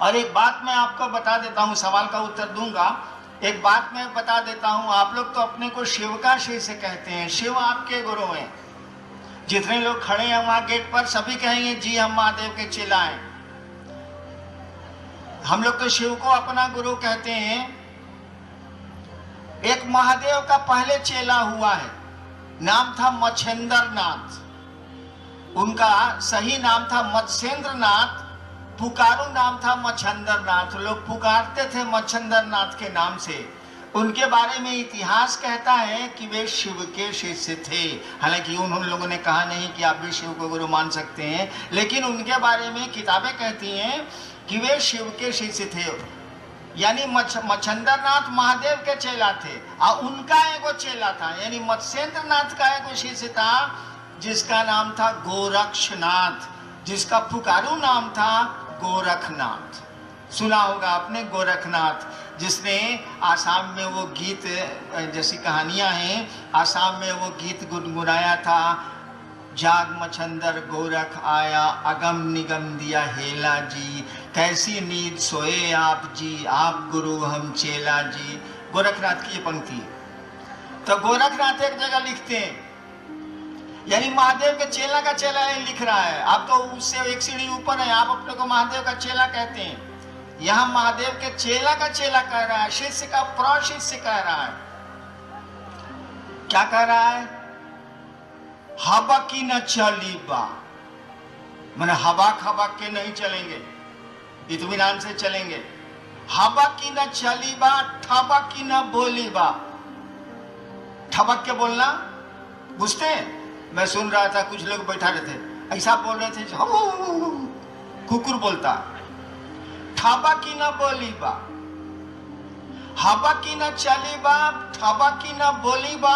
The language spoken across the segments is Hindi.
और एक बात मैं आपको बता देता हूँ, सवाल का उत्तर दूंगा। एक बात मैं बता देता हूँ, आप लोग तो अपने को शिव का शिष्य कहते हैं, शिव आपके गुरु हैं। जितने लोग खड़े हैं वहां गेट पर सभी कहेंगे जी हम महादेव के चेला हैं। हम लोग तो शिव को अपना गुरु कहते हैं। एक महादेव का पहले चेला हुआ है, नाम था मच्छेंद्र नाथ। उनका सही नाम था मत्स्येंद्र नाथ, पुकारू नाम था मच्छेंद्र नाथ। लोग पुकारते थे मच्छेंद्र नाथ के नाम से। उनके बारे में इतिहास कहता है कि वे शिव के शिष्य थे। हालांकि उन लोगों ने कहा नहीं कि आप भी शिव को गुरु मान सकते हैं, लेकिन उनके बारे में किताबें कहती हैं कि वे शिव के शिष्य थे। यानी मच्छेंद्र नाथ महादेव के चेला थे और उनका एगो चेला था, यानी मत्स्येंद्र नाथ का एगो शिष्य था जिसका नाम था गोरक्षनाथ, जिसका पुकारू नाम था गोरखनाथ। सुना होगा आपने गोरखनाथ, जिसने आसाम में वो गीत जैसी कहानियां हैं, आसाम में वो गीत गुनगुनाया था, जाग मच्छंदर गोरख आया, अगम निगम दिया हेला जी, कैसी नींद सोए आप जी, आप गुरु हम चेला जी। गोरखनाथ की ये पंक्ति है। तो गोरखनाथ एक जगह लिखते हैं, यानी महादेव के चेला का चेला लिख रहा है। आप तो उससे एक सीढ़ी ऊपर है, आप अपने को महादेव का चेला कहते हैं। यहाँ महादेव के चेला का चेला कह रहा है, शिष्य का प्रशिष्य कह रहा है। क्या कह रहा है? हवा की न चली बा, मैंने हवाक हवाक के नहीं चलेंगे, इत्मीनान से चलेंगे। हवा की न चली बा, ठबक की न बोली बा। ठबक के बोलना बुझते हैं? मैं सुन रहा था, कुछ लोग बैठा रहे थे, ऐसा बोल रहे थे कुकुर बोलता। ठबा की न बोली बा, हवा की न चली बा, ठबा की न बोली बा,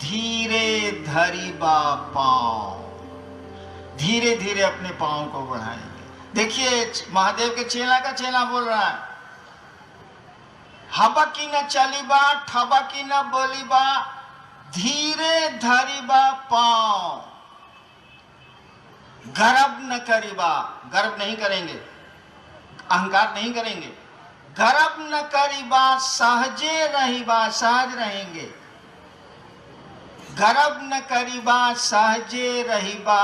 धीरे धरी बा पांव, धीरे धीरे अपने पांव को बढ़ाएंगे। देखिए महादेव के चेला का चेला बोल रहा है, हवा की न चली बा, ठबा की न बोली बा, धीरे धरीबा पांव, गर्व न करीबा, गर्व नहीं करेंगे, अहंकार नहीं करेंगे, गर्व न करीबा, सहजे रहीबा, सहज रहेंगे, गर्व न करीबा, सहजे रहीबा,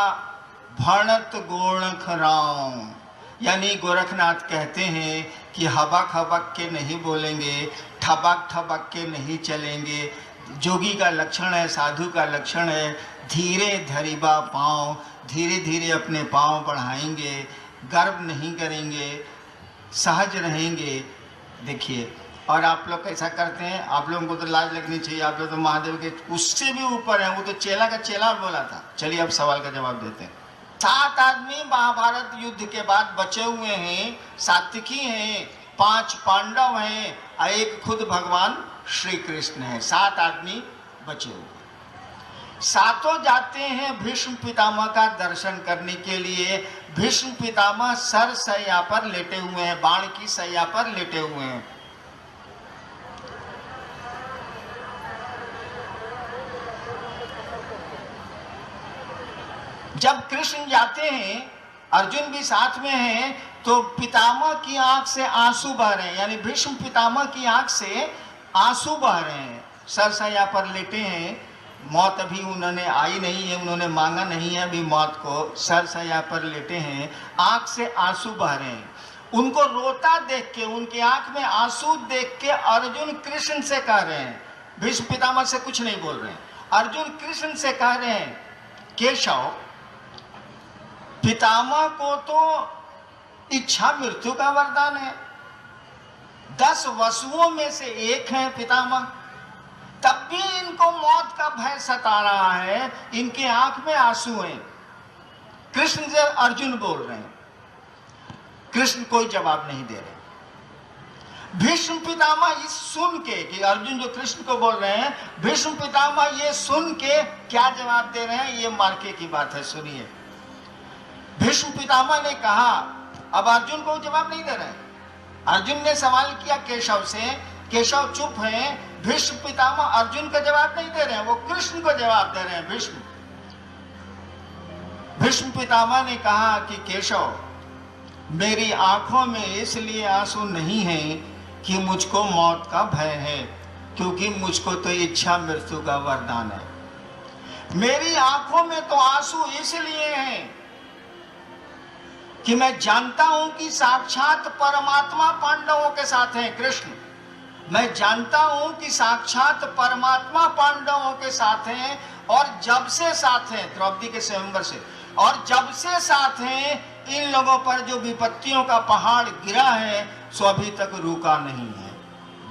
भणत गोरख राम। यानी गोरखनाथ कहते हैं कि हबक हबक के नहीं बोलेंगे, ठबक ठबक के नहीं चलेंगे। जोगी का लक्षण है, साधु का लक्षण है, धीरे धरीबा पाँव, धीरे धीरे अपने पाँव बढ़ाएंगे, गर्व नहीं करेंगे, सहज रहेंगे। देखिए, और आप लोग कैसा करते हैं? आप लोगों को तो लाज लगनी चाहिए, आप लोग तो महादेव के उससे भी ऊपर हैं। वो तो चेला का चेला बोला था। चलिए अब सवाल का जवाब देते हैं। 7 आदमी महाभारत युद्ध के बाद बचे हुए हैं, सात्विकी हैं, 5 पांडव हैं और एक खुद भगवान श्री कृष्ण है। 7 आदमी बचे हुए। सातों जाते हैं भीष्म पितामह का दर्शन करने के लिए। भीष्म पितामह सर सैया पर लेटे हुए हैं, बाण की सैया पर लेटे हुए हैं। जब कृष्ण जाते हैं, अर्जुन भी साथ में है, तो पितामह की आंख से आंसू बह रहे हैं, यानी भीष्म पितामह की आंख से आंसू बह रहे हैं। सरसैया पर लेटे हैं, मौत अभी उन्होंने आई नहीं है, उन्होंने मांगा नहीं है अभी मौत को। सरसैया पर लेटे हैं, आंख से आंसू बह रहे हैं। उनको रोता देख के, उनकी आंख में आंसू देख के अर्जुन कृष्ण से कह रहे हैं, भीष्म पितामह से कुछ नहीं बोल रहे हैं, अर्जुन कृष्ण से कह रहे हैं, केशव पितामह को तो इच्छा मृत्यु का वरदान है, 10 वसुओं में से एक है पितामह, तब भी इनको मौत का भय सता रहा है, इनके आंख में आंसू हैं। कृष्ण से अर्जुन बोल रहे हैं, कृष्ण कोई जवाब नहीं दे रहे। भीष्म पितामह इस सुन के कि अर्जुन जो कृष्ण को बोल रहे हैं, भीष्म पितामह ये सुन के क्या जवाब दे रहे हैं, ये मार्के की बात है, सुनिए। भीष्म पितामह ने कहा, अब अर्जुन को जवाब नहीं दे रहे हैं। अर्जुन ने सवाल किया केशव से, केशव चुप है। भीष्म पितामह अर्जुन का जवाब नहीं दे रहे हैं, वो कृष्ण को जवाब दे रहे हैं। भीष्म पितामह ने कहा कि केशव, मेरी आंखों में इसलिए आंसू नहीं है कि मुझको मौत का भय है, क्योंकि मुझको तो इच्छा मृत्यु का वरदान है। मेरी आंखों में तो आंसू इसलिए हैं कि मैं जानता हूं कि साक्षात परमात्मा पांडवों के साथ हैं। कृष्ण, मैं जानता हूं कि साक्षात परमात्मा पांडवों के साथ हैं, और जब से साथ हैं, द्रौपदी के स्वयंवर से, और जब से साथ हैं, इन लोगों पर जो विपत्तियों का पहाड़ गिरा है सो अभी तक रुका नहीं है।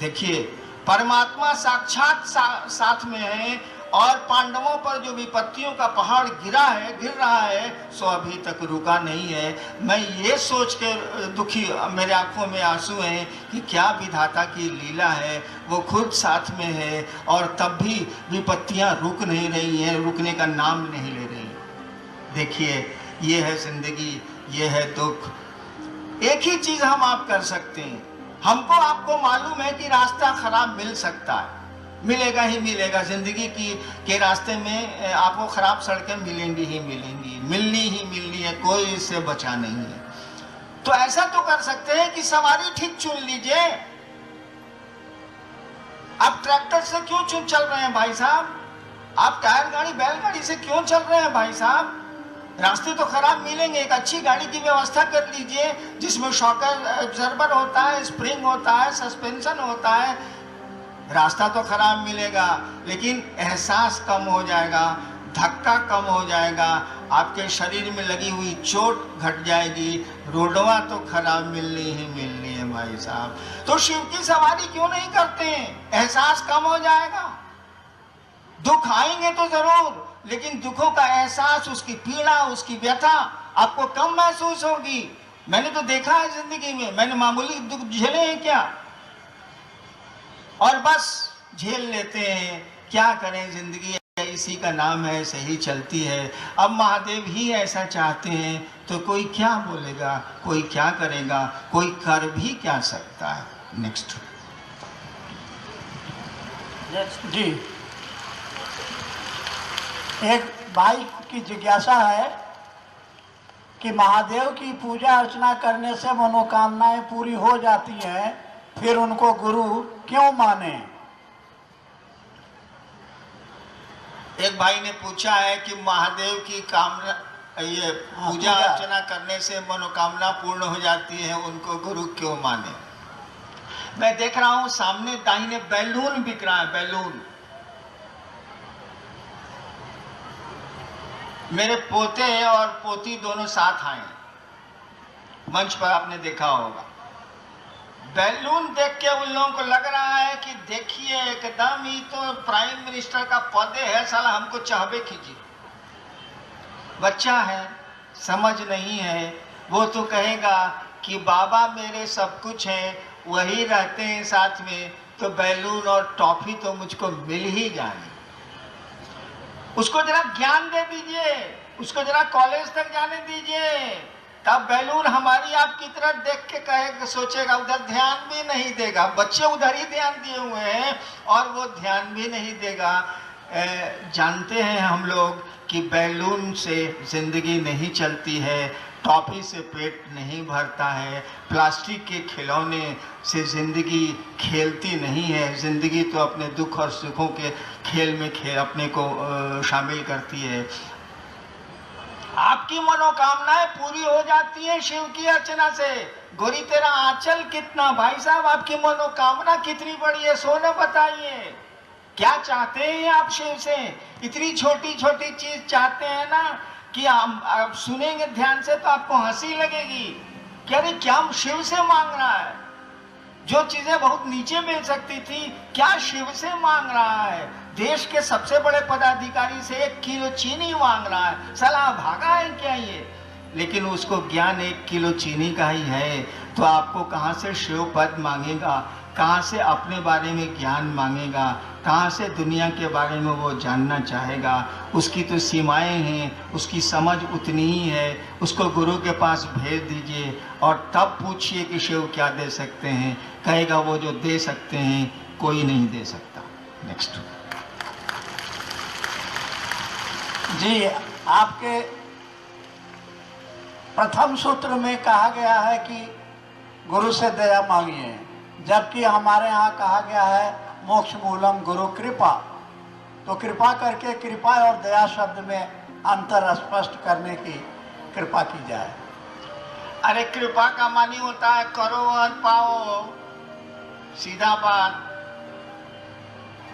देखिए, परमात्मा साक्षात साथ में है, और पांडवों पर जो विपत्तियों का पहाड़ गिर रहा है सो अभी तक रुका नहीं है। मैं ये सोच के दुखी, मेरे आंखों में आंसू हैं कि क्या विधाता की लीला है, वो खुद साथ में है और तब भी विपत्तियां रुक नहीं रही हैं, रुकने का नाम नहीं ले रही। देखिए, ये है जिंदगी, ये है दुख। एक ही चीज हम आप कर सकते हैं, हमको आपको मालूम है कि रास्ता खराब मिल सकता है, मिलेगा ही मिलेगा। जिंदगी के रास्ते में आपको खराब सड़कें मिलेंगी ही मिलेंगी, मिलनी ही मिलनी है, कोई इससे बचा नहीं है। तो ऐसा तो कर सकते हैं कि सवारी ठीक चुन लीजिए। आप ट्रैक्टर से क्यों चल रहे हैं भाई साहब? आप टायर गाड़ी बैलगाड़ी से क्यों चल रहे हैं भाई साहब? रास्ते तो खराब मिलेंगे, एक अच्छी गाड़ी की व्यवस्था कर लीजिए जिसमें शॉक एब्जॉर्बर होता है, स्प्रिंग होता है, सस्पेंशन होता है। रास्ता तो खराब मिलेगा लेकिन एहसास कम हो जाएगा, धक्का कम हो जाएगा, आपके शरीर में लगी हुई चोट घट जाएगी। रोडवा तो खराब मिलनी ही मिलनी है भाई साहब। तो शिव की सवारी क्यों नहीं करते हैं? एहसास कम हो जाएगा। दुख आएंगे तो जरूर, लेकिन दुखों का एहसास, उसकी पीड़ा, उसकी व्यथा आपको कम महसूस होगी। मैंने तो देखा है जिंदगी में, मैंने मामूली दुख झेले हैं क्या, और बस झेल लेते हैं। क्या करें, जिंदगी इसी का नाम है, सही चलती है। अब महादेव ही ऐसा चाहते हैं तो कोई क्या बोलेगा, कोई क्या करेगा, कोई कर भी क्या सकता है। नेक्स्ट जी, एक भाई की जिज्ञासा है कि महादेव की पूजा अर्चना करने से मनोकामनाएं पूरी हो जाती हैं, फिर उनको गुरु क्यों माने? एक भाई ने पूछा है कि महादेव की कामना, ये पूजा अर्चना करने से मनोकामना पूर्ण हो जाती है, उनको गुरु क्यों माने? मैं देख रहा हूं सामने दाहिने बैलून बिक रहा है, बैलून। मेरे पोते और पोती दोनों साथ आए, मंच पर आपने देखा होगा। बैलून देख के उन लोगों को लग रहा है कि देखिए एकदम ही तो प्राइम मिनिस्टर का पद है, साला हमको चाहबे कीजिए। बच्चा है, समझ नहीं है, वो तो कहेगा कि बाबा मेरे सब कुछ है, वही रहते हैं साथ में, तो बैलून और टॉफी तो मुझको मिल ही जाए। उसको जरा ज्ञान दे दीजिए, उसको जरा कॉलेज तक जाने दीजिए, तब बैलून हमारी आपकी तरफ देख के कहेगा, सोचेगा, उधर ध्यान भी नहीं देगा। बच्चे उधर ही ध्यान दिए हुए हैं और वो ध्यान भी नहीं देगा। जानते हैं हम लोग कि बैलून से जिंदगी नहीं चलती है, टॉफी से पेट नहीं भरता है, प्लास्टिक के खिलौने से जिंदगी खेलती नहीं है। जिंदगी तो अपने दुख और सुखों के खेल में अपने को शामिल करती है। आपकी मनोकामनाएं पूरी हो जाती हैं शिव की अर्चना से। गोरी तेरा आंचल कितना, भाई साहब आपकी मनोकामना कितनी बड़ी है, सोने बताइए क्या चाहते हैं आप शिव से? इतनी छोटी छोटी चीज चाहते हैं ना कि आप सुनेंगे ध्यान से तो आपको हंसी लगेगी कि अरे क्या शिव से मांग रहा है। जो चीजें बहुत नीचे मिल सकती थी, क्या शिव से मांग रहा है। देश के सबसे बड़े पदाधिकारी से 1 किलो चीनी मांग रहा है, साला भागा है क्या ये? लेकिन उसको ज्ञान 1 किलो चीनी का ही है, तो आपको कहाँ से शिव पद मांगेगा, कहाँ से अपने बारे में ज्ञान मांगेगा, कहाँ से दुनिया के बारे में वो जानना चाहेगा। उसकी तो सीमाएं हैं, उसकी समझ उतनी ही है। उसको गुरु के पास भेज दीजिए और तब पूछिए कि शिव क्या दे सकते हैं। कहेगा वो जो दे सकते हैं कोई नहीं दे सकता। नेक्स्ट जी, आपके प्रथम सूत्र में कहा गया है कि गुरु से दया मांगिए, जबकि हमारे यहाँ कहा गया है मोक्ष मूलम गुरु कृपा। तो कृपा करके कृपा और दया शब्द में अंतर स्पष्ट करने की कृपा की जाए। अरे कृपा का मानी होता है करो और पाओ, सीधा बात।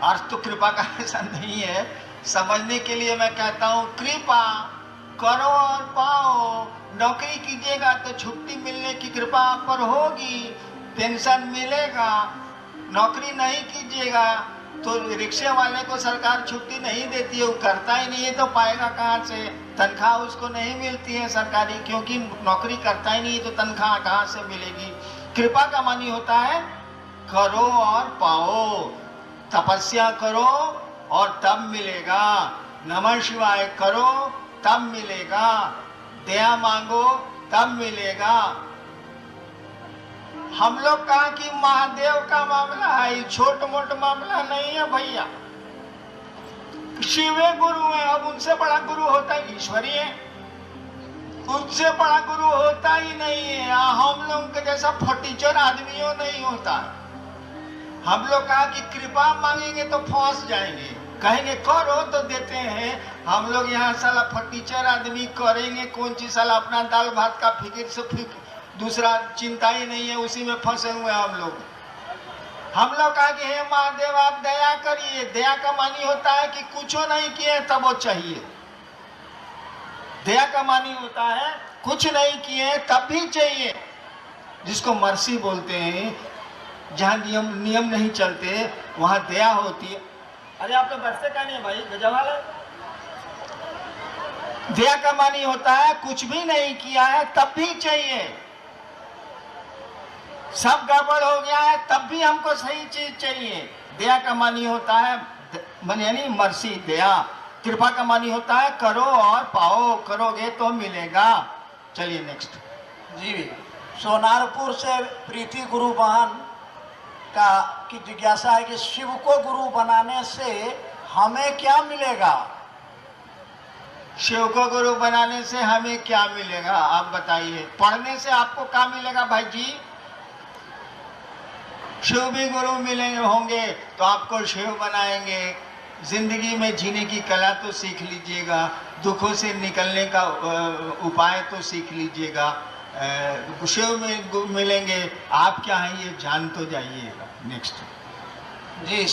अर्थ तो कृपा का ऐसा नहीं है, समझने के लिए मैं कहता हूँ कृपा करो और पाओ। नौकरी कीजिएगा तो छुट्टी मिलने की कृपा आप पर होगी, पेंशन मिलेगा। नौकरी नहीं कीजिएगा तो रिक्शे वाले को सरकार छुट्टी नहीं देती है, वो करता ही नहीं है तो पाएगा कहाँ से? तनख्वाह उसको नहीं मिलती है सरकारी, क्योंकि नौकरी करता ही नहीं है तो तनख्वाह कहाँ से मिलेगी? कृपा का मानी होता है करो और पाओ। तपस्या करो और तब मिलेगा, नमः शिवाय करो तब मिलेगा, दया मांगो तब मिलेगा। हम लोग कहा कि महादेव का मामला है, छोट मोट मामला नहीं है भैया। शिवे गुरु है, अब उनसे बड़ा गुरु होता है ईश्वरी है, उनसे बड़ा गुरु होता ही नहीं है। हम लोग के जैसा फटीचर आदमियों नहीं होता। हम लोग कहा कि कृपा मांगेंगे तो फंस जाएंगे, कहेंगे करो तो देते हैं। हम लोग यहाँ साला फटीचर आदमी करेंगे कौन चीज? साला अपना दाल भात का फिक्र से दूसरा चिंता ही नहीं है, उसी में फंसे हुए हम लोग। हम लोग कहा कि हे महादेव आप दया करिए। दया का मानी होता है कि कुछ नहीं किए तब वो चाहिए। दया का मानी होता है कुछ नहीं किए तब भी चाहिए, जिसको मर्सी बोलते हैं। जहाँ नियम नहीं चलते वहां दया होती है। अरे आप तो बरसे का नहीं है भाई, गजवाल है। दया का मानी होता है कुछ भी नहीं किया है तब भी चाहिए, सब गड़बड़ हो गया है तब भी हमको सही चीज चाहिए। दया का मानी होता है यानी मर्सी, दया। कृपा का मानी होता है करो और पाओ, करोगे तो मिलेगा। चलिए नेक्स्ट। जी, सोनारपुर से प्रीति गुरु बहन का की जिज्ञासा है कि शिव को गुरु बनाने से हमें क्या मिलेगा? शिव को गुरु बनाने से हमें क्या मिलेगा आप बताइए। पढ़ने से आपको क्या मिलेगा भाई जी? शिव भी गुरु मिलेंगे होंगे तो आपको शिव बनाएंगे। जिंदगी में जीने की कला तो सीख लीजिएगा, दुखों से निकलने का उपाय तो सीख लीजिएगा। शिव में मिलेंगे, आप क्या हैं ये जान तो जाइएगा। नेक्स्ट। जी,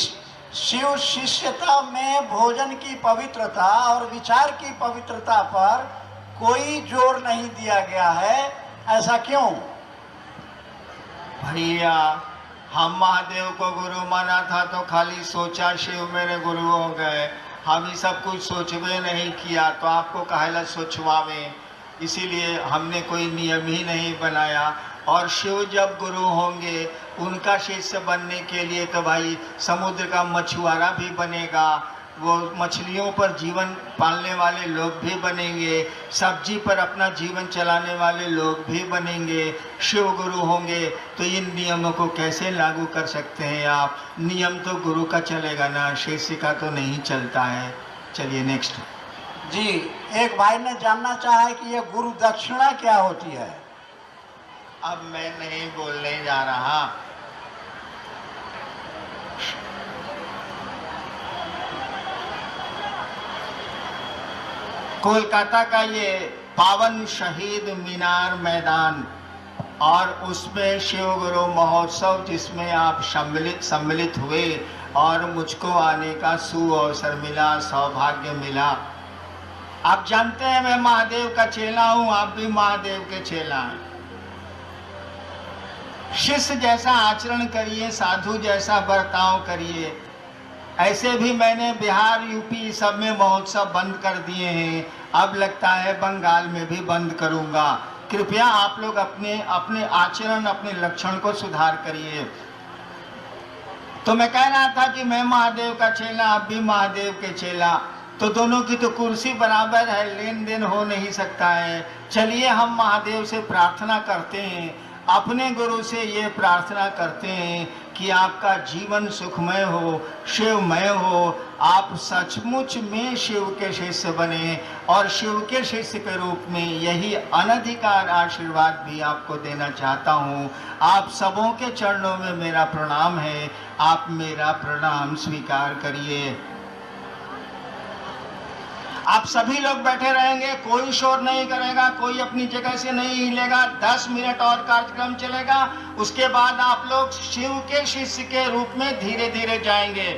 शिव शिष्यता में भोजन की पवित्रता और विचार की पवित्रता पर कोई जोर नहीं दिया गया है, ऐसा क्यों? भैया हम महादेव को गुरु माना था तो खाली सोचा शिव मेरे गुरु हो गए, हम ही सब कुछ सोचवे नहीं किया तो आपको कहला सोचवावे। इसीलिए हमने कोई नियम ही नहीं बनाया। और शिव जब गुरु होंगे उनका शिष्य बनने के लिए तो भाई समुद्र का मछुआरा भी बनेगा, वो मछलियों पर जीवन पालने वाले लोग भी बनेंगे, सब्जी पर अपना जीवन चलाने वाले लोग भी बनेंगे। शिव गुरु होंगे तो इन नियमों को कैसे लागू कर सकते हैं आप? नियम तो गुरु का चलेगा ना, शिष्य का तो नहीं चलता है। चलिए नेक्स्ट। जी, एक भाई ने जानना चाहा है कि ये गुरु दक्षिणा क्या होती है? अब मैं नहीं बोलने जा रहा। कोलकाता का ये पावन शहीद मीनार मैदान और उसमें शिव गुरु महोत्सव जिसमें आप सम्मिलित हुए और मुझको आने का सुअवसर मिला, सौभाग्य मिला। आप जानते हैं मैं महादेव का चेला हूं, आप भी महादेव के चेला हैं। शिष्य जैसा आचरण करिए, साधु जैसा बर्ताव करिए। ऐसे भी मैंने बिहार यूपी सब में महोत्सव बंद कर दिए हैं, अब लगता है बंगाल में भी बंद करूंगा। कृपया आप लोग अपने अपने आचरण, अपने लक्षण को सुधार करिए। तो मैं कह रहा था कि मैं महादेव का चेला, आप भी महादेव के चेला, तो दोनों की तो कुर्सी बराबर है, लेन देन हो नहीं सकता है। चलिए हम महादेव से प्रार्थना करते हैं, अपने गुरु से ये प्रार्थना करते हैं कि आपका जीवन सुखमय हो, शिवमय हो, आप सचमुच में शिव के शिष्य बने और शिव के शिष्य के रूप में यही अनधिकार आशीर्वाद भी आपको देना चाहता हूँ। आप सबों के चरणों में मेरा प्रणाम है, आप मेरा प्रणाम स्वीकार करिए। आप सभी लोग बैठे रहेंगे, कोई शोर नहीं करेगा, कोई अपनी जगह से नहीं हिलेगा। 10 मिनट और कार्यक्रम चलेगा, उसके बाद आप लोग शिव के शिष्य के रूप में धीरे धीरे जाएंगे।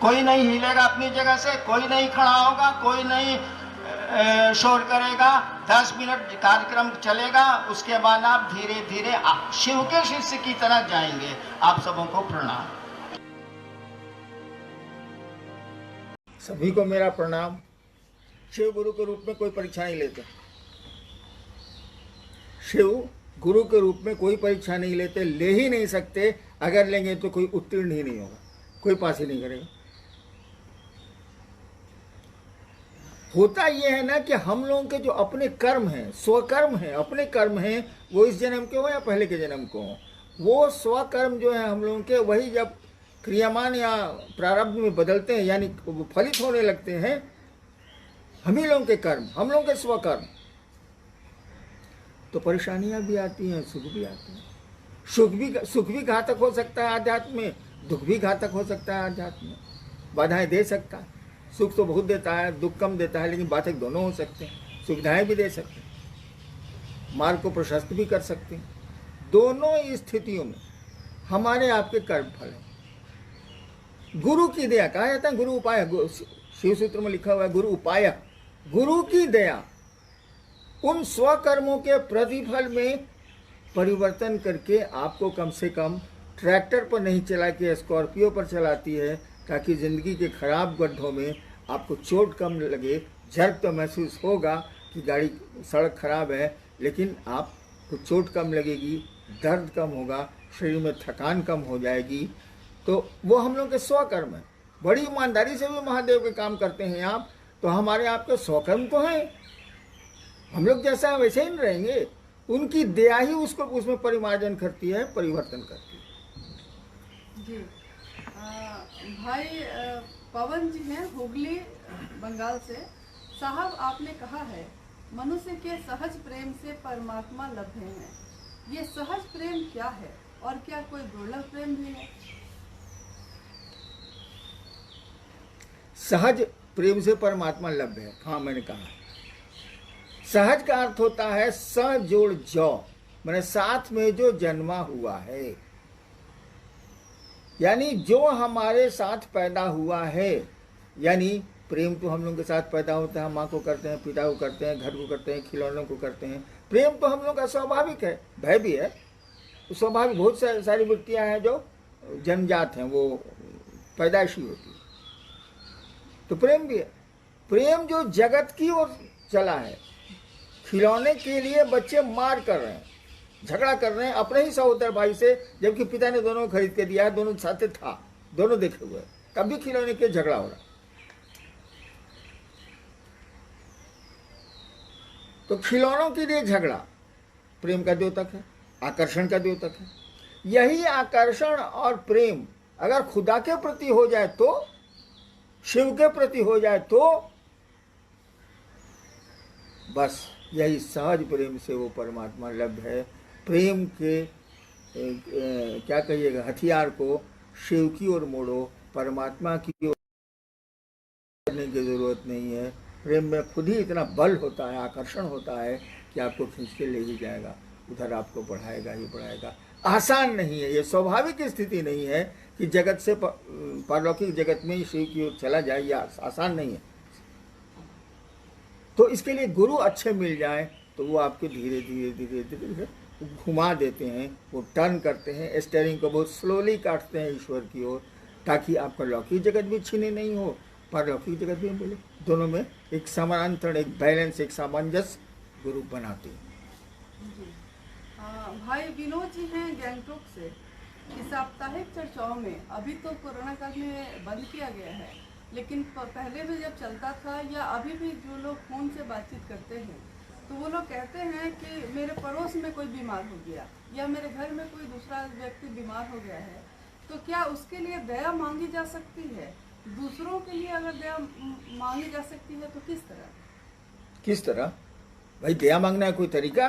कोई नहीं हिलेगा अपनी जगह से, कोई नहीं खड़ा होगा, कोई नहीं शोर करेगा। 10 मिनट कार्यक्रम चलेगा, उसके बाद आप धीरे धीरे शिव के शिष्य की तरह जाएंगे। आप सबों को प्रणाम। सभी को मेरा प्रणाम। शिव गुरु के रूप में कोई परीक्षा नहीं लेते। शिव गुरु के रूप में कोई परीक्षा नहीं लेते, ले ही नहीं सकते। अगर लेंगे तो कोई उत्तीर्ण ही नहीं होगा, कोई पास ही नहीं करेगा। होता यह है ना कि हम लोगों के जो अपने कर्म हैं, स्वकर्म हैं, अपने कर्म हैं, वो इस जन्म के हो या पहले के जन्म को हो, वो स्वकर्म जो है हम लोगों के, वही जब क्रियामान या प्रारब्ध में बदलते हैं, यानी फलित होने लगते हैं, हम ही लोगों के कर्म, हम लोगों के स्वकर्म, तो परेशानियां भी आती हैं, सुख भी आते हैं। सुख भी घातक हो सकता है आध्यात्म में, दुख भी घातक हो सकता है आध्यात्म में। बाधाएं दे सकता है, सुख तो बहुत देता है, दुख कम देता है, लेकिन बाधक दोनों हो सकते हैं। सुविधाएं भी दे सकते हैं, मार्ग को प्रशस्त भी कर सकते हैं। दोनों स्थितियों में हमारे आपके कर्म फल है। गुरु की दया, कहा जाता है गुरु उपाय, शिव सूत्र में लिखा हुआ है गुरु उपाय। गुरु की दया उन स्वकर्मों के प्रतिफल में परिवर्तन करके आपको कम से कम ट्रैक्टर पर नहीं चला के स्कॉर्पियो पर चलाती है, ताकि ज़िंदगी के खराब गड्ढों में आपको चोट कम लगे। झर्क तो महसूस होगा कि गाड़ी सड़क खराब है, लेकिन आपको चोट कम लगेगी, दर्द कम होगा, शरीर में थकान कम हो जाएगी। तो वो हम लोग के स्वकर्म है। बड़ी ईमानदारी से भी महादेव के काम करते हैं आप, तो हमारे आपके स्वकर्म तो हैं। हम लोग जैसा है वैसे ही रहेंगे। उनकी दया ही उसको उसमें परिमार्जन करती है, परिवर्तन करती है। जी भाई पवन जी हैं हुगली बंगाल से। साहब, आपने कहा है मनुष्य के सहज प्रेम से परमात्मा लभ्य हैं। ये सहज प्रेम क्या है और क्या कोई दुर्लभ प्रेम भी है? सहज प्रेम से परमात्मा लभ्य है। हाँ, मैंने कहा सहज का अर्थ होता है स जोड़ जौ, मैंने साथ में जो जन्मा हुआ है, यानी जो हमारे साथ पैदा हुआ है। यानी प्रेम तो हम लोग के साथ पैदा होता है, माँ को करते हैं, पिता को करते हैं, घर को करते हैं, खिलौनों को करते हैं। प्रेम तो हम लोग का स्वाभाविक है, भय भी है स्वाभाविक। बहुत सारी वृत्तियां हैं जो जन्मजात हैं, वो पैदाइशी होती है। तो प्रेम भी है। प्रेम जो जगत की ओर चला है, खिलौने के लिए बच्चे मार कर रहे हैं, झगड़ा कर रहे हैं अपने ही सहोदर भाई से, जबकि पिता ने दोनों को खरीद के दिया है, दोनों साथ था, दोनों देखे हुए, तब भी खिलौने के झगड़ा हो रहा। तो खिलौनों के लिए झगड़ा प्रेम का द्योतक है, आकर्षण का द्योतक है। यही आकर्षण और प्रेम अगर खुदा के प्रति हो जाए, तो शिव के प्रति हो जाए, तो बस यही सहज प्रेम से वो परमात्मा लभ्य है। प्रेम के क्या कहिएगा, हथियार को शिव की ओर मोड़ो, परमात्मा की ओर करने की जरूरत नहीं है। प्रेम में खुद ही इतना बल होता है, आकर्षण होता है कि आपको खींच के ले ही जाएगा, उधर आपको बढ़ाएगा ही बढ़ाएगा। आसान नहीं है, ये स्वाभाविक स्थिति नहीं है कि जगत से पारलौकिक जगत में शिव की ओर चला जाए, ये आसान नहीं है। तो इसके लिए गुरु अच्छे मिल जाए तो वो आपको धीरे धीरे धीरे धीरे घुमा देते हैं, वो टर्न करते हैं, स्टीयरिंग को बहुत स्लोली काटते हैं ईश्वर की ओर, ताकि आपका लौकिक जगत भी छीने नहीं हो, पारलौकिक जगत भी मिले। दोनों में एक समानांतर, एक बैलेंस, एक सामंजस्य गुरु बनाते हैं। भाई विनोद जी हैं गैंगटॉक से। कि साप्ताहिक चर्चाओं में अभी तो कोरोना काल में बंद किया गया है, लेकिन पहले भी जब चलता था या अभी भी जो लोग फ़ोन से बातचीत करते हैं, तो वो लोग कहते हैं कि मेरे पड़ोस में कोई बीमार हो गया या मेरे घर में कोई दूसरा व्यक्ति बीमार हो गया है, तो क्या उसके लिए दया मांगी जा सकती है? दूसरों के लिए अगर दया मांगी जा सकती है तो किस तरह? किस तरह? भाई दया मांगना है कोई तरीका?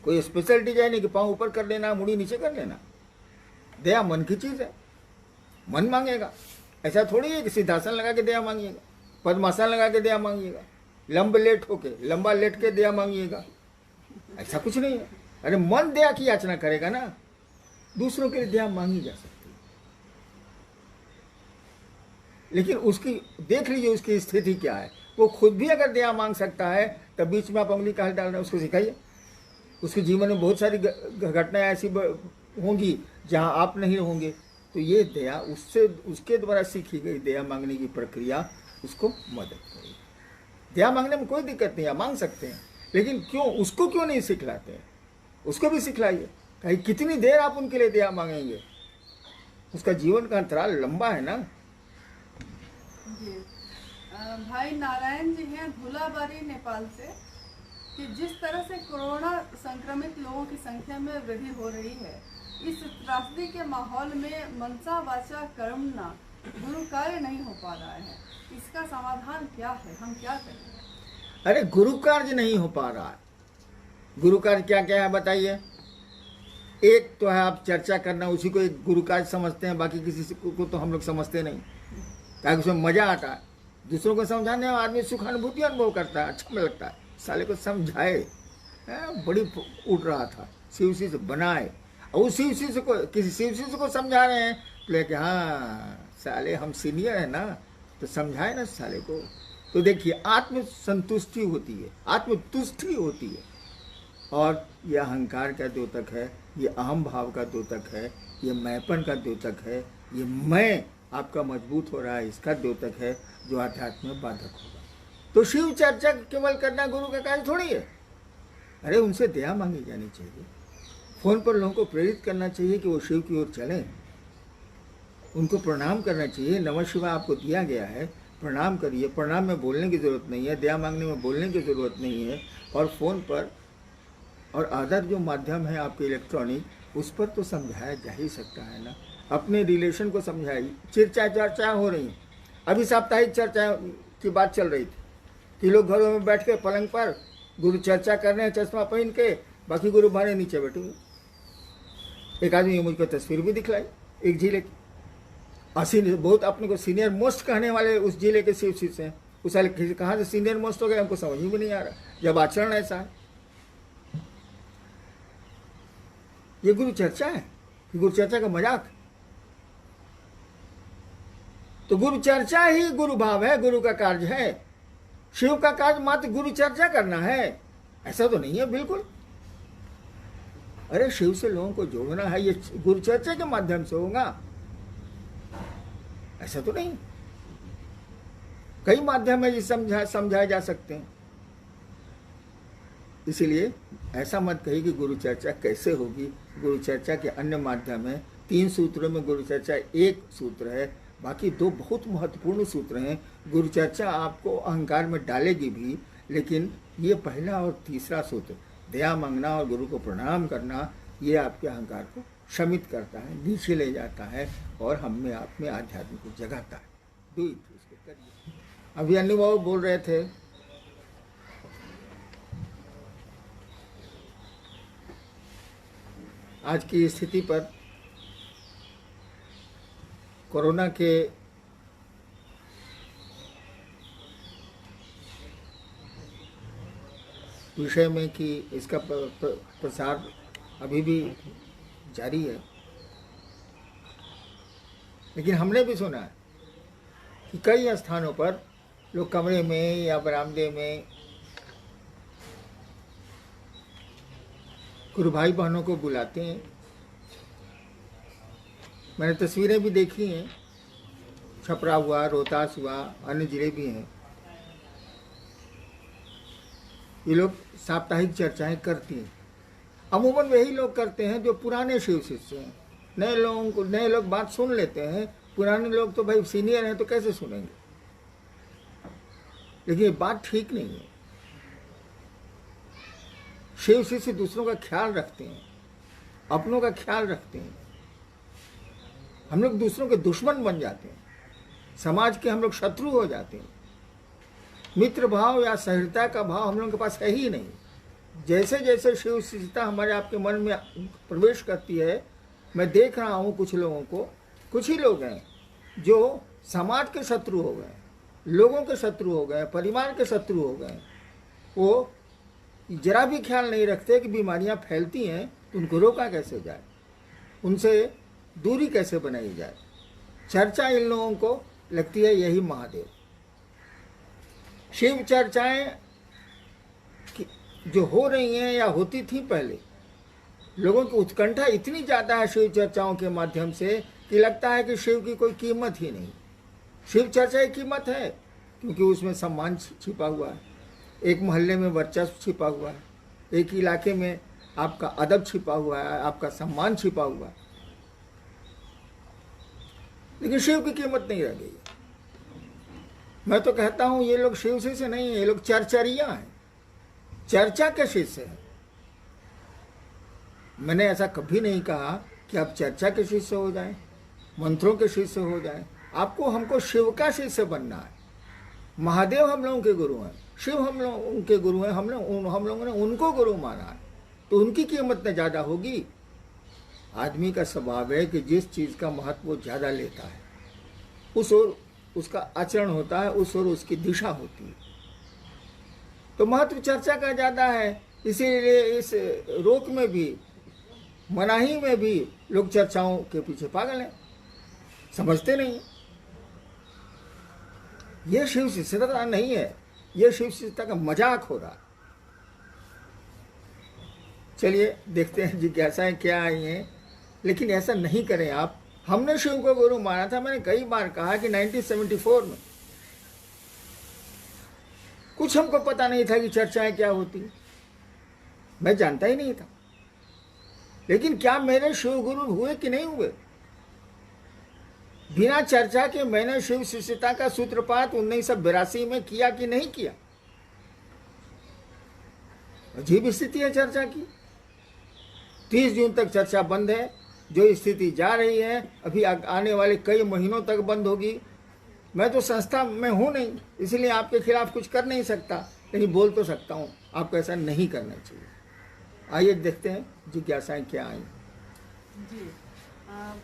कोई स्पेशल डिजाइन है कि पाँव ऊपर कर लेना, मुड़ी नीचे कर लेना? दया मन की चीज है, मन मांगेगा। ऐसा थोड़ी है कि सिद्धासन लगा के दया मांगिएगा, पद्मासन लगा के दया मांगिएगा, लंबा लेट के दया मांगिएगा, ऐसा कुछ नहीं है। अरे मन दया की याचना करेगा ना, दूसरों के लिए दया मांगी जा सकती है। लेकिन उसकी देख लीजिए उसकी स्थिति क्या है। वो खुद भी अगर दया मांग सकता है तब बीच में आप उंगली कहाँ डाल रहे हैं, उसको सिखाइए। उसके जीवन में बहुत सारी घटनाएं ऐसी होंगी जहां आप नहीं होंगे, तो ये दया उसके द्वारा सीखी गई दया मांगने की प्रक्रिया उसको मदद करेगी। दया मांगने में कोई दिक्कत नहीं है, मांग सकते हैं, लेकिन उसको क्यों नहीं सिखलाते हैं? उसको भी सिखलाइए। कहीं कितनी देर आप उनके लिए दया मांगेंगे? उसका जीवन का अंतराल लंबा है ना। जी भाई नारायण जी हैं धुलाबारी नेपाल से, कि जिस तरह से कोरोना संक्रमित लोगों की संख्या में वृद्धि हो रही है, इस त्रासदी के माहौल में मनसा वाचा कर्मणा गुरु कार्य नहीं हो पा रहा है, इसका समाधान क्या है? हम क्या करें? अरे गुरु कार्य नहीं हो पा रहा है। गुरु कार्य क्या क्या है बताइए? एक तो है आप चर्चा करना, उसी को एक गुरु कार्य समझते हैं, बाकी किसी को तो हम लोग समझते नहीं, ताकि उसमें मजा आता है। दूसरों को समझाने में आदमी सुखानुभूति अनुभव करता है, अच्छा लगता है। साले को समझाए, बड़ी उठ रहा था, शिव से बनाए, और शिव से को किसी शिव को समझा रहे हैं तो लेके हाँ साले हम सीनियर है ना, तो समझाए ना साले को। तो देखिए आत्म संतुष्टि होती है, आत्मतुष्टि होती है, और ये अहंकार का द्योतक है, ये अहम भाव का द्योतक है, ये मैंपन का द्योतक है, ये मैं आपका मजबूत हो रहा है, इसका द्योतक है, जो आध्यात्म में बाधक होगा। तो शिव चर्चा केवल करना गुरु का कार्य थोड़ी है। अरे उनसे दया मांगी जानी चाहिए, फोन पर लोगों को प्रेरित करना चाहिए कि वो शिव की ओर चलें, उनको प्रणाम करना चाहिए। नमः शिवाय आपको दिया गया है, प्रणाम करिए। प्रणाम में बोलने की ज़रूरत नहीं है, दया मांगने में बोलने की ज़रूरत नहीं है। और फ़ोन पर और अदर जो माध्यम है आपके इलेक्ट्रॉनिक, उस पर तो समझाया जा ही सकता है ना। अपने रिलेशन को समझाइए। चर्चा हो रही है, अभी साप्ताहिक चर्चा की बात चल रही थी कि लोग घरों में बैठ के पलंग पर गुरु चर्चा कर रहे हैं चश्मा पहन के, बाकी गुरु भारे नीचे बैठे हुए। एक आदमी मुझको तस्वीर भी दिखलाई एक जिले की, बहुत अपने को सीनियर मोस्ट कहने वाले उस जिले के शिव शिष्य हैं। उस साल कहाँ से सीनियर मोस्ट हो गए हमको समझ में भी नहीं आ रहा, जब आचरण ऐसा है। ये गुरु चर्चा है कि गुरु चर्चा का मजाक? तो गुरु चर्चा ही गुरु भाव है, गुरु का कार्य है। शिव का कार्य मात्र गुरु चर्चा करना है, ऐसा तो नहीं है बिल्कुल। अरे शिव से लोगों को जोड़ना है, ये गुरु चर्चा के माध्यम से होगा, ऐसा तो नहीं। कई माध्यम है जिसे समझाए जा सकते हैं। इसीलिए ऐसा मत कहिए कि गुरु चर्चा कैसे होगी। गुरु चर्चा के अन्य माध्यम है। 3 सूत्रों में गुरु चर्चा एक सूत्र है, बाकी 2 बहुत महत्वपूर्ण सूत्र हैं। गुरु चर्चा आपको अहंकार में डालेगी भी, लेकिन ये पहला और तीसरा सूत्र, दया मांगना और गुरु को प्रणाम करना, ये आपके अहंकार को शमित करता है, नीचे ले जाता है, और हम में आप में आध्यात्म को जगाता है। डू इट, उसको करिए। अभी अनुभव बोल रहे थे, आज की स्थिति पर, कोरोना के विषय में कि इसका प्रसार अभी भी जारी है, लेकिन हमने भी सुना है कि कई स्थानों पर लोग कमरे में या बरामदे में गुरु भाई बहनों को बुलाते हैं। मैंने तस्वीरें भी देखी हैं, छपरा हुआ, रोहतास हुआ, अन्य जिले भी हैं। ये लोग साप्ताहिक चर्चाएं करती हैं। अमूमन वही लोग करते हैं जो पुराने शिव शिष्य हैं। नए लोग बात सुन लेते हैं, पुराने लोग तो भाई सीनियर हैं तो कैसे सुनेंगे। लेकिन ये बात ठीक नहीं है। शिव शिष्य दूसरों का ख्याल रखते हैं, अपनों का ख्याल रखते हैं। हम लोग दूसरों के दुश्मन बन जाते हैं, समाज के हम लोग शत्रु हो जाते हैं। मित्र भाव या सहृदयता का भाव हम लोगों के पास है ही नहीं। जैसे जैसे शिव शिष्यता हमारे आपके मन में प्रवेश करती है, मैं देख रहा हूँ कुछ लोगों को, कुछ ही लोग हैं जो समाज के शत्रु हो गए, लोगों के शत्रु हो गए, परिवार के शत्रु हो गए। वो जरा भी ख्याल नहीं रखते कि बीमारियां फैलती हैं तो उनको रोका कैसे जाए, उनसे दूरी कैसे बनाई जाए। चर्चा इन लोगों को लगती है यही महादेव। शिव चर्चाएं जो हो रही हैं या होती थी पहले, लोगों की उत्कंठा इतनी ज़्यादा है शिव चर्चाओं के माध्यम से कि लगता है कि शिव की कोई कीमत ही नहीं। शिव चर्चा की कीमत है क्योंकि उसमें सम्मान छिपा हुआ है, एक मोहल्ले में वर्चस्व छिपा हुआ है, एक इलाके में आपका अदब छिपा हुआ है, आपका सम्मान छिपा हुआ है। लेकिन शिव की कीमत नहीं रह गई है। मैं तो कहता हूं ये लोग शिव शिष्य नहीं है, ये लोग चर्चरिया हैं, चर्चा के शिष्य हैं। मैंने ऐसा कभी नहीं कहा कि आप चर्चा के शिष्य हो जाएं, मंत्रों के शिष्य हो जाएं। आपको हमको शिव का शिष्य बनना है। महादेव हम लोगों के गुरु हैं, शिव हम लोग उनके गुरु हैं, हम लोगों ने उनको गुरु माना है, तो उनकी कीमत न ज़्यादा होगी। आदमी का स्वभाव है कि जिस चीज़ का महत्व वो ज़्यादा लेता है उस ओर उसका आचरण होता है, उस ओर उसकी दिशा होती है। तो महत्व चर्चा का ज़्यादा है, इसीलिए इस रोक में भी, मनाही में भी लोग चर्चाओं के पीछे पागल हैं, समझते नहीं। यह शिव शिष्यता नहीं है, यह शिव शिष्यता का मजाक हो रहा। चलिए देखते हैं जिज्ञासाएं क्या आई हैं, लेकिन ऐसा नहीं करें आप। हमने शिव को गुरु माना था। मैंने कई बार कहा कि 1974 में कुछ हमको पता नहीं था कि चर्चाएं क्या होती, मैं जानता ही नहीं था। लेकिन क्या मेरे शिव गुरु हुए कि नहीं हुए? बिना चर्चा के मैंने शिव शिष्यता का सूत्रपात 1982 में किया कि नहीं किया? अजीब स्थिति है चर्चा की। 30 जून तक चर्चा बंद है। जो स्थिति जा रही है अभी आने वाले कई महीनों तक बंद होगी। मैं तो संस्था में हूं नहीं, इसलिए आपके खिलाफ कुछ कर नहीं सकता, लेकिन बोल तो सकता हूं आपको ऐसा नहीं करना चाहिए। आइए देखते हैं जिज्ञासाएं क्या आई। जी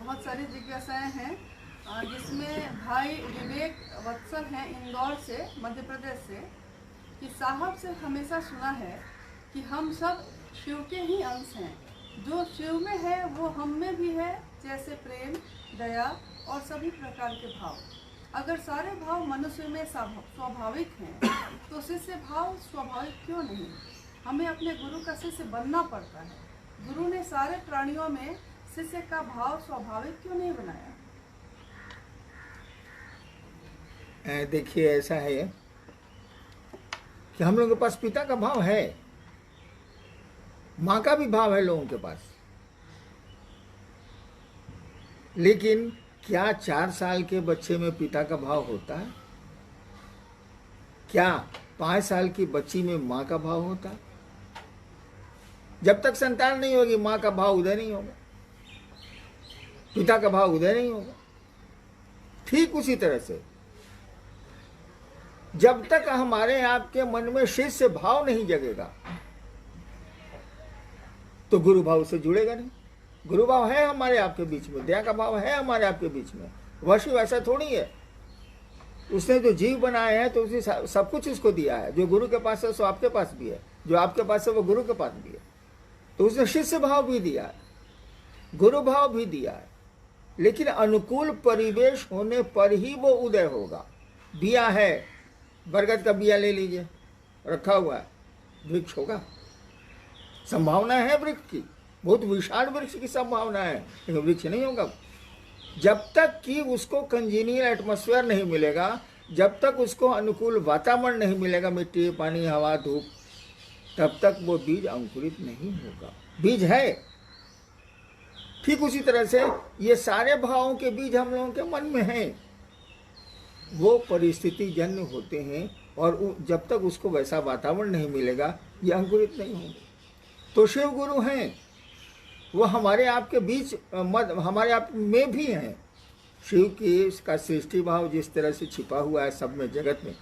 बहुत सारी जिज्ञासाएं हैं, जिसमें भाई विवेक वत्सल हैं इंदौर से, मध्य प्रदेश से, कि साहब से हमेशा सुना है कि हम सब शिव के ही अंश हैं। जो शिव में है वो हम में भी है, जैसे प्रेम, दया और सभी प्रकार के भाव। अगर सारे भाव मनुष्य में स्वाभाविक हैं तो शिष्य भाव स्वाभाविक क्यों नहीं? हमें अपने गुरु का शिष्य बनना पड़ता है। गुरु ने सारे प्राणियों में शिष्य का भाव स्वाभाविक क्यों नहीं बनाया? देखिए ऐसा है कि हम लोगों के पास पिता का भाव है, माँ का भी भाव है लोगों के पास। लेकिन क्या 4 साल के बच्चे में पिता का भाव होता है? क्या 5 साल की बच्ची में माँ का भाव होता है? जब तक संतान नहीं होगी माँ का भाव उदय नहीं होगा, पिता का भाव उदय नहीं होगा। ठीक उसी तरह से जब तक हमारे आपके मन में शिष्य भाव नहीं जगेगा तो गुरु भाव से जुड़ेगा नहीं। गुरु भाव है हमारे आपके बीच में, दया का भाव है हमारे आपके बीच में। वह शिव ऐसा थोड़ी है, उसने जो जीव बनाए हैं तो उसने सब कुछ उसको दिया है। जो गुरु के पास है सो आपके पास भी है, जो आपके पास है वो गुरु के पास भी है। तो उसने शिष्य भाव भी दिया है, गुरु भाव भी दिया है, लेकिन अनुकूल परिवेश होने पर ही वो उदय होगा। बिया है, बरगद का बिया ले लीजिए, रखा हुआ है, वृक्ष होगा, संभावना है वृक्ष की, बहुत विशाल वृक्ष की संभावना है, लेकिन वृक्ष नहीं होगा। जब तक कि उसको कंजीनियल एटमॉस्फेयर नहीं मिलेगा, जब तक उसको अनुकूल वातावरण नहीं मिलेगा, मिट्टी, पानी, हवा, धूप, तब तक वो बीज अंकुरित नहीं होगा। बीज है। ठीक उसी तरह से ये सारे भावों के बीज हम लोगों के मन में हैं, वो परिस्थिति जन्य होते हैं, और जब तक उसको वैसा वातावरण नहीं मिलेगा ये अंकुरित नहीं होंगे। तो शिव गुरु हैं, वो हमारे आपके बीच हमारे आप में भी हैं, शिव की इसका सृष्टि भाव जिस तरह से छिपा हुआ है सब में, जगत में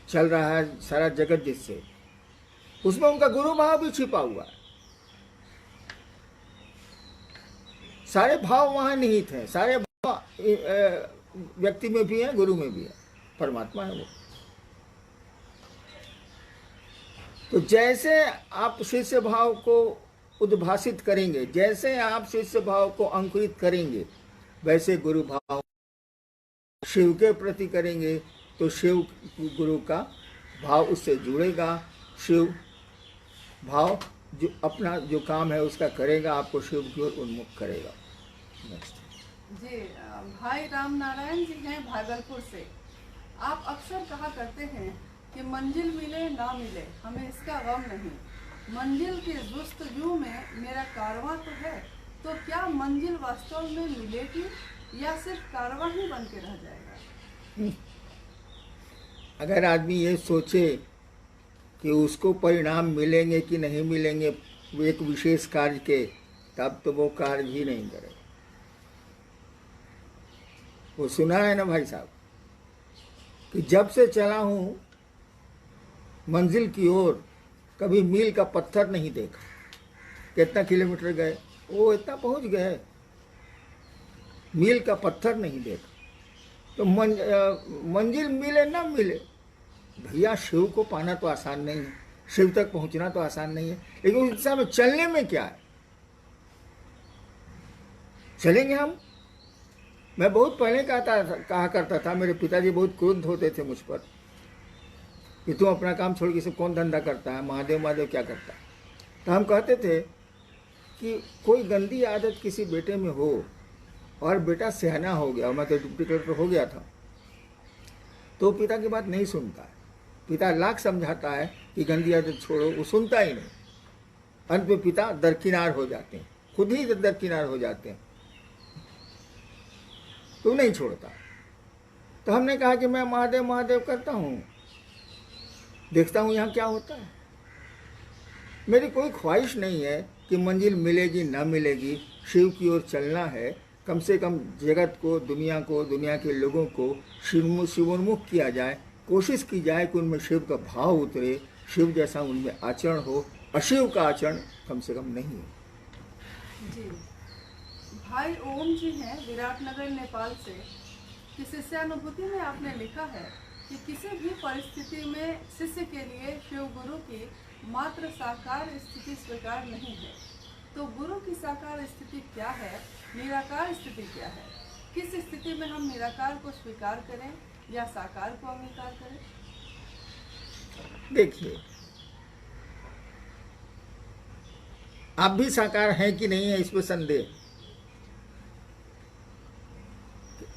चल रहा है सारा जगत जिससे, उसमें उनका गुरु भाव भी छिपा हुआ है। सारे भाव वहां निहित हैं, सारे भाव व्यक्ति में भी है, गुरु में भी है, परमात्मा है वो। तो जैसे आप शिष्य भाव को उद्भासित करेंगे, जैसे आप शिष्य भाव को अंकुरित करेंगे, वैसे गुरु भाव शिव के प्रति करेंगे तो शिव गुरु का भाव उससे जुड़ेगा। शिव भाव जो अपना जो काम है उसका करेगा, आपको शिव की ओर उन्मुख करेगा। जी, भाई राम नारायण जी हैं भागलपुर से। आप अक्सर कहा करते हैं कि मंजिल मिले ना मिले हमें इसका गम नहीं, मंजिल के जुस्तजू में मेरा कारवां तो है, तो क्या मंजिल वास्तव में मिलेगी या सिर्फ कारवां ही बन के रह जाएगा? अगर आदमी ये सोचे कि उसको परिणाम मिलेंगे कि नहीं मिलेंगे एक विशेष कार्य के, तब तो वो कार्य ही नहीं करेगा। वो सुना है ना भाई साहब कि जब से चला हूं मंजिल की ओर, कभी मील का पत्थर नहीं देखा। कितना किलोमीटर गए, वो इतना पहुंच गए, मील का पत्थर नहीं देखा। तो मंजिल मिले ना मिले, भैया शिव को पाना तो आसान नहीं है, शिव तक पहुंचना तो आसान नहीं है, लेकिन उस दिशा में चलने में क्या है? चलेंगे हम। मैं बहुत पहले कहा करता था, मेरे पिताजी बहुत क्रुद्ध होते थे मुझ पर कि तुम अपना काम छोड़ के सब कौन धंधा करता है, महादेव महादेव क्या करता है। तो हम कहते थे कि कोई गंदी आदत किसी बेटे में हो और बेटा सियाना हो गया, और मैं तो डिप्टी कलेक्टर हो गया था, तो पिता की बात नहीं सुनता है। पिता लाख समझाता है कि गंदी आदत छोड़ो, वो सुनता ही नहीं। अंत में पिता दरकिनार हो जाते हैं, खुद ही दरकिनार हो जाते हैं, तो नहीं छोड़ता। तो हमने कहा कि मैं महादेव महादेव करता हूँ, देखता हूँ यहाँ क्या होता है। मेरी कोई ख्वाहिश नहीं है कि मंजिल मिलेगी ना मिलेगी, शिव की ओर चलना है। कम से कम जगत को, दुनिया के लोगों को शिवोन्मुख किया जाए, कोशिश की जाए कि उनमें शिव का भाव उतरे, शिव जैसा उनमें आचरण हो, अशिव का आचरण कम से कम नहीं हो। जी, भाई ओम जी हैं विराटनगर नेपाल से। कि शिष्यानुभूति में आपने लिखा है कि किसी भी परिस्थिति में शिष्य के लिए शिव गुरु की मात्र साकार स्थिति स्वीकार नहीं है। तो गुरु की साकार स्थिति क्या है, निराकार स्थिति क्या है? किस स्थिति में हम निराकार को स्वीकार करें या साकार को अंगीकार करें? देखिए, आप भी साकार हैं कि नहीं है इस पर संदेह,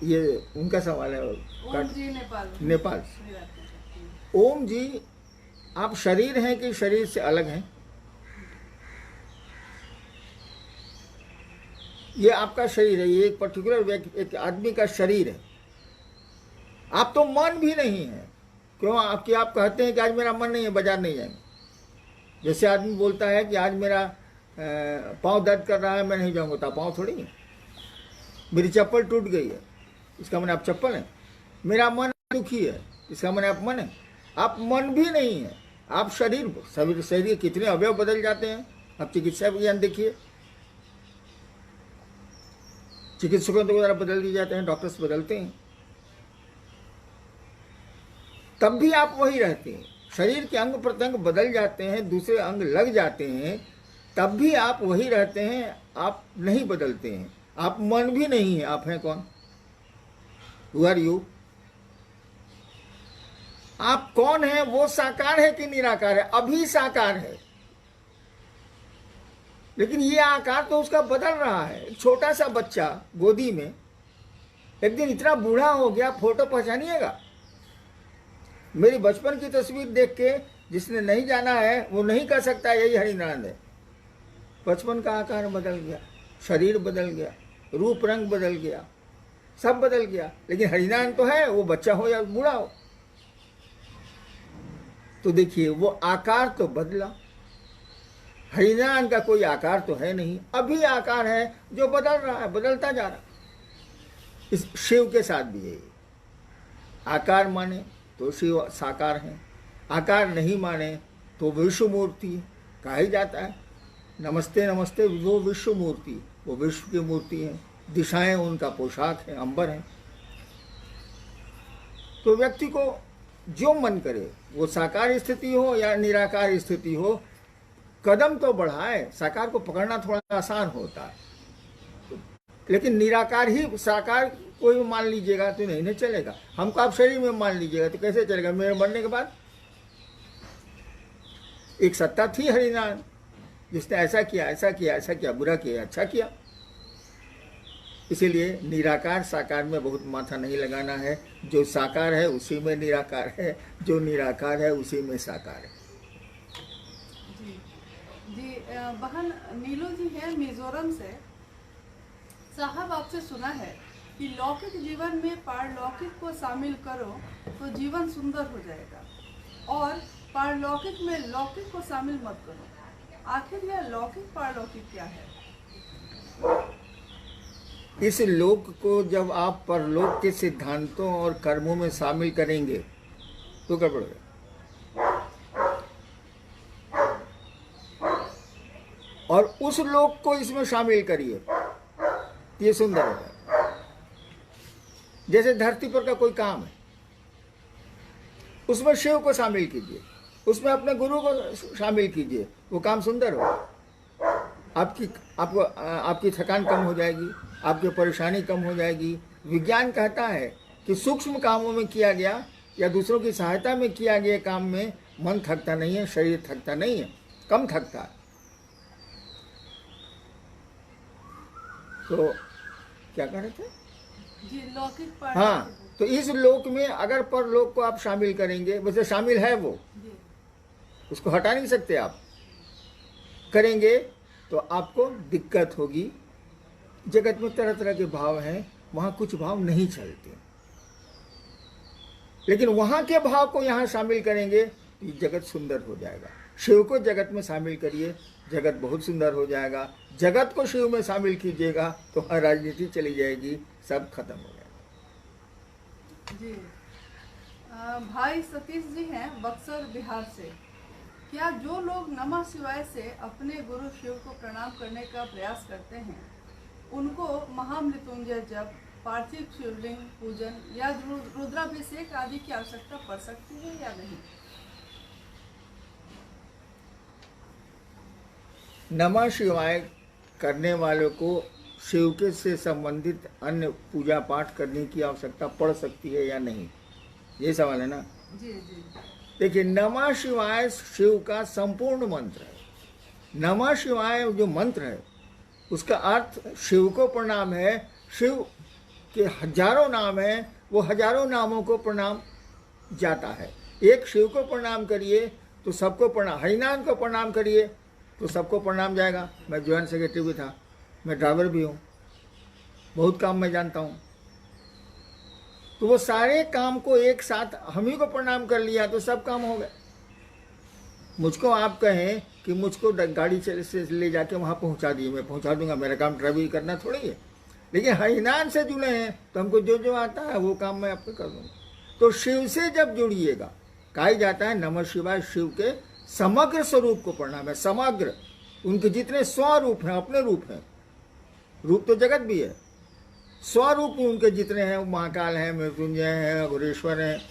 ये उनका सवाल है। ओम जी नेपाल से। ओम जी, आप शरीर हैं कि शरीर से अलग हैं? ये आपका शरीर है, ये एक पर्टिकुलर एक आदमी का शरीर है। आप तो मन भी नहीं है। क्यों? आपकी आप कहते हैं कि आज मेरा मन नहीं है, बाजार नहीं जाएंगे। जैसे आदमी बोलता है कि आज मेरा पाँव दर्द कर रहा है, मैं नहीं जाऊंगा, तो पाँव थोड़ी है। मेरी चप्पल टूट गई है, इसका मन आप चप्पल है। मेरा मन दुखी है, इसका मन आप मन है। आप मन भी नहीं है, आप शरीर। शरीर के कितने अवयव बदल जाते हैं। आप चिकित्सा विज्ञान देखिए, चिकित्सकों द्वारा बदल दिए जाते हैं, डॉक्टर्स बदलते हैं, तब भी आप वही रहते हैं। शरीर के अंग प्रत्यंग बदल जाते हैं, दूसरे अंग लग जाते हैं, तब भी आप वही रहते हैं, आप नहीं बदलते हैं। आप मन भी नहीं है, आप हैं कौन? Who are you? आप कौन है? वो साकार है कि निराकार है? अभी साकार है, लेकिन ये आकार तो उसका बदल रहा है। एक छोटा सा बच्चा गोदी में एक दिन इतना बूढ़ा हो गया, फोटो पहचानिएगा। मेरी बचपन की तस्वीर देख के जिसने नहीं जाना है वो नहीं कह सकता यही हरिनारायण है। बचपन का आकार बदल गया, शरीर बदल गया, रूप रंग बदल गया, सब बदल गया, लेकिन हरिनारायण तो है, वो बच्चा हो या बूढ़ा हो। तो देखिए, वो आकार तो बदला, हरिनारायण का कोई आकार तो है नहीं। अभी आकार है जो बदल रहा है, बदलता जा रहा है। इस शिव के साथ भी यही, आकार माने तो शिव साकार हैं, आकार नहीं माने तो विश्व मूर्ति कहा ही जाता है। नमस्ते नमस्ते वो विश्व मूर्ति, वो विश्व की मूर्ति है, दिशाएं उनका पोशाक है, अंबर है। तो व्यक्ति को जो मन करे, वो साकार स्थिति हो या निराकार स्थिति हो, कदम तो बढ़ाए। साकार को पकड़ना थोड़ा आसान होता है, लेकिन निराकार ही साकार कोई भी मान लीजिएगा तो नहीं चलेगा। हमको आप शरीर में मान लीजिएगा तो कैसे चलेगा? मेरे मरने के बाद एक सत्ता थी हरिनारायण, जिसने ऐसा किया ऐसा किया ऐसा किया, बुरा किया अच्छा किया। इसीलिए निराकार साकार में बहुत माथा नहीं लगाना है। जो साकार है उसी में निराकार है, जो निराकार है उसी में साकार है। जी बहन नीलू जी हैं मिजोरम से। साहब आपसे सुना है कि लौकिक जीवन में पारलौकिक को शामिल करो तो जीवन सुंदर हो जाएगा, और पारलौकिक में लौकिक को शामिल मत करो। आखिर यह लौकिक पारलौकिक क्या है? इस लोक को जब आप परलोक के सिद्धांतों और कर्मों में शामिल करेंगे तो गड़बड़ है। और उस लोक को इसमें शामिल करिए, ये सुंदर है। जैसे धरती पर का कोई काम है, उसमें शिव को शामिल कीजिए, उसमें अपने गुरु को शामिल कीजिए, वो काम सुंदर हो। आपकी थकान कम हो जाएगी, आपकी परेशानी कम हो जाएगी। विज्ञान कहता है कि सूक्ष्म कामों में किया गया या दूसरों की सहायता में किया गया काम में मन थकता नहीं है, शरीर थकता नहीं है, कम थकता है। तो क्या कह रहे थे? जी लौकिक पार। हाँ, तो इस लोक में अगर परलोक को आप शामिल करेंगे, वैसे शामिल है वो, उसको हटा नहीं सकते आप, करेंगे तो आपको दिक्कत होगी। जगत में तरह तरह के भाव हैं, वहाँ कुछ भाव नहीं चलते, लेकिन वहाँ के भाव को यहाँ शामिल करेंगे तो ये जगत सुंदर हो जाएगा। शिव को जगत में शामिल करिए, जगत बहुत सुंदर हो जाएगा। जगत को शिव में शामिल कीजिएगा तो वहाँ राजनीति चली जाएगी, सब खत्म हो जाएगा। जी भाई सतीश जी हैं बक्सर बिहार से। क्या जो लोग नमः शिवाय से अपने गुरु शिव को प्रणाम करने का प्रयास करते हैं, उनको महामृत्युंजय जप, पार्थिव शिवलिंग पूजन या रुद्राभिषेक आदि की आवश्यकता पड़ सकती है या नहीं? नमः शिवाय करने वालों को शिव के से संबंधित अन्य पूजा पाठ करने की आवश्यकता पड़ सकती है या नहीं, ये सवाल है ना? जी जी। देखिए, नमः शिवाय शिव का संपूर्ण मंत्र है। नमः शिवाय जो मंत्र है उसका अर्थ शिव को प्रणाम है। शिव के हजारों नाम हैं, वो हजारों नामों को प्रणाम जाता है। एक शिव को प्रणाम करिए तो सबको प्रणाम, हरिनाम को प्रणाम करिए तो सबको प्रणाम जाएगा। मैं ज्वाइंट सेक्रेटरी भी था, मैं ड्राइवर भी हूँ, बहुत काम मैं जानता हूँ। तो वो सारे काम को एक साथ हम ही को प्रणाम कर लिया तो सब काम हो गए। मुझको आप कहें कि मुझको गाड़ी से ले जाके वहाँ पहुँचा दिए, मैं पहुँचा दूंगा, मेरा काम ड्राइवरी करना थोड़ी है। लेकिन हरिनाम से जुड़े हैं तो हमको जो जो आता है वो काम मैं आपको कर दूंगा। तो शिव से जब जुड़िएगा, कहा जाता है नमः शिवाय शिव के समग्र स्वरूप को प्रणाम है। समग्र, उनके जितने स्वरूप हैं, अपने रूप हैं, रूप तो जगत भी है, स्वरूप उनके जितने हैं, महाकाल हैं, मृत्युंजय हैं, अघोरेश्वर हैं,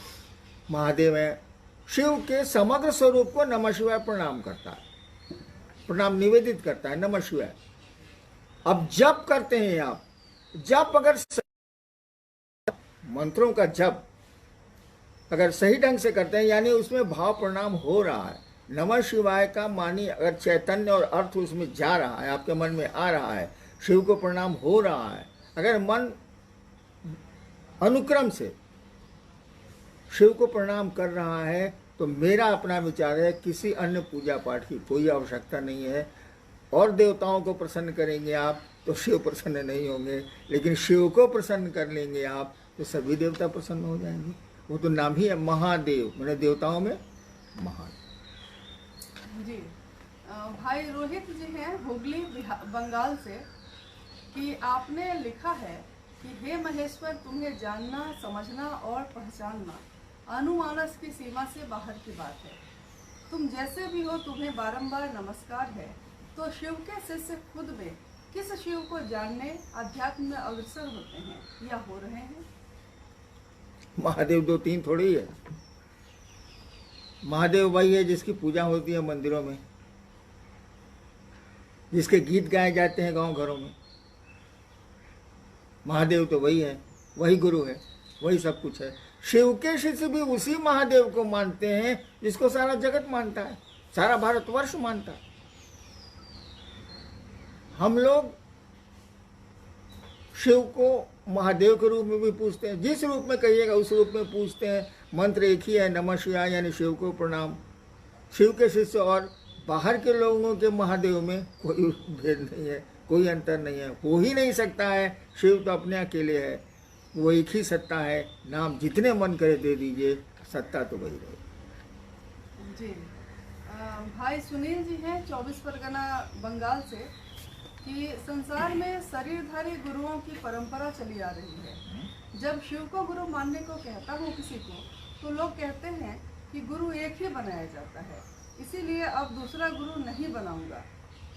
महादेव हैं, शिव के समग्र स्वरूप को नमः शिवाय प्रणाम करता है, प्रणाम निवेदित करता है नमः शिवाय। अब जप करते हैं आप, जप अगर मंत्रों का जप अगर सही ढंग से करते हैं, यानी उसमें भाव प्रणाम हो रहा है, नमः शिवाय का मानी अगर चैतन्य और अर्थ उसमें जा रहा है, आपके मन में आ रहा है, शिव को प्रणाम हो रहा है, अगर मन अनुक्रम से शिव को प्रणाम कर रहा है, तो मेरा अपना विचार है किसी अन्य पूजा पाठ की कोई आवश्यकता नहीं है। और देवताओं को प्रसन्न करेंगे आप तो शिव प्रसन्न नहीं होंगे, लेकिन शिव को प्रसन्न कर लेंगे आप तो सभी देवता प्रसन्न हो जाएंगे। वो तो नाम ही है महादेव, मैंने देवताओं में महादेव। जी भाई रोहित जी हैं हुगली बंगाल से कि आपने लिखा है कि हे महेश्वर, तुम्हें जानना, समझना और पहचानना अनुमानस की सीमा से बाहर की बात है। तुम जैसे भी हो, तुम्हें बारंबार नमस्कार है। तो शिव के शिष्य खुद में किस शिव को जानने अध्यात्म में अग्रसर होते हैं या हो रहे हैं? महादेव 2-3 थोड़ी है। महादेव वही है जिसकी पूजा होती है मंदिरों में, जिसके गीत गाए जाते हैं गांव घरों में। महादेव तो वही है, वही गुरु है, वही सब कुछ है। शिव के शिष्य भी उसी महादेव को मानते हैं जिसको सारा जगत मानता है, सारा भारतवर्ष मानता है। हम लोग शिव को महादेव के रूप में भी पूछते हैं, जिस रूप में कहिएगा उस रूप में पूछते हैं। मंत्र एक ही है, नमः शिवाय, यानी शिव को प्रणाम। शिव के शिष्य और बाहर के लोगों के महादेव में कोई भेद नहीं है, कोई अंतर नहीं है, हो ही नहीं सकता है। शिव तो अपने अकेले है, वो एक ही सत्ता है। नाम जितने मन करे दे दीजिए, सत्ता तो वही रहे। जी भाई सुनील जी हैं 24 परगना बंगाल से, कि संसार में शरीरधारी गुरुओं की परंपरा चली आ रही है। जब शिव को गुरु मानने को कहता हूँ किसी को, तो लोग कहते हैं कि गुरु एक ही बनाया जाता है, इसीलिए अब दूसरा गुरु नहीं बनाऊंगा।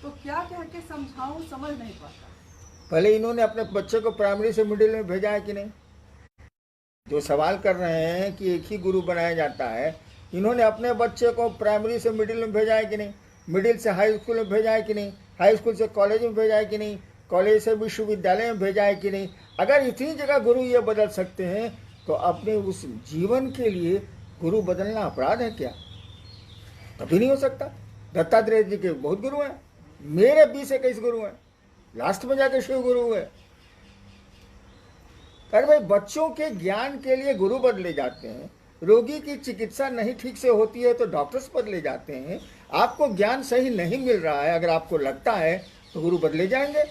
तो क्या कह के समझाऊं, समझ नहीं पाता। पहले इन्होंने अपने बच्चे को प्राइमरी से मिडिल में भेजा है कि नहीं? जो सवाल कर रहे हैं कि एक ही गुरु बनाया जाता है, इन्होंने अपने बच्चे को प्राइमरी से मिडिल में भेजा है कि नहीं? मिडिल से हाई स्कूल में भेजा है कि नहीं? हाई स्कूल से कॉलेज में भेजा है कि नहीं? कॉलेज से विश्वविद्यालय में भेजा है कि नहीं? अगर इतनी जगह गुरु ये बदल सकते हैं, तो अपने उस जीवन के लिए गुरु बदलना अपराध है क्या? कभी नहीं हो सकता। दत्तात्रेय जी के बहुत गुरु हैं, मेरे 20-21 गुरु हैं, लास्ट में जाके शिव गुरु हुए। अरे भाई, बच्चों के ज्ञान के लिए गुरु बदले जाते हैं, रोगी की चिकित्सा नहीं ठीक से होती है तो डॉक्टर्स बदले जाते हैं। आपको ज्ञान सही नहीं मिल रहा है, अगर आपको लगता है तो गुरु बदले जाएंगे।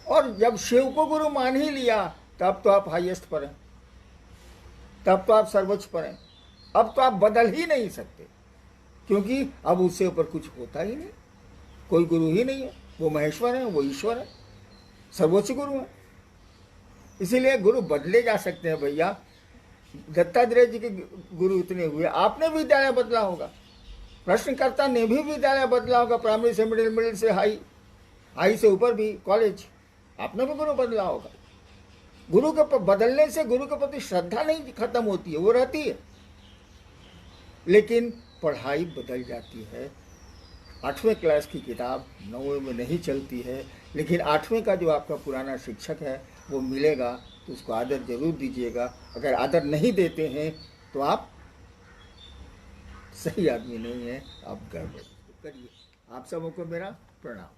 और जब शिव को गुरु मान ही लिया, तब तो आप हाईएस्ट पर हैं, तब तो आप सर्वोच्च पर हैं। अब तो आप बदल ही नहीं सकते, क्योंकि अब उससे ऊपर कुछ होता ही नहीं, कोई गुरु ही नहीं है। वो महेश्वर है, वो ईश्वर है, सर्वोच्च गुरु है। इसीलिए गुरु बदले जा सकते हैं भैया। दत्तात्रेय जी के गुरु इतने हुए, आपने भी विद्यालय बदला होगा, प्रश्नकर्ता ने भी विद्यालय बदला होगा, प्राइमरी से मिडिल, मिडिल से हाई, हाई से ऊपर भी कॉलेज, आपने भी गुरु बदला होगा। गुरु के बदलने से गुरु के प्रति श्रद्धा नहीं खत्म होती है, वो रहती है, लेकिन पढ़ाई बदल जाती है। 8वें क्लास की किताब 9वें में नहीं चलती है, लेकिन 8वें का जो आपका पुराना शिक्षक है वो मिलेगा, तो उसको आदर जरूर दीजिएगा। अगर आदर नहीं देते हैं तो आप सही आदमी नहीं हैं, आप गड़बड़ करिए। आप सबों को मेरा प्रणाम।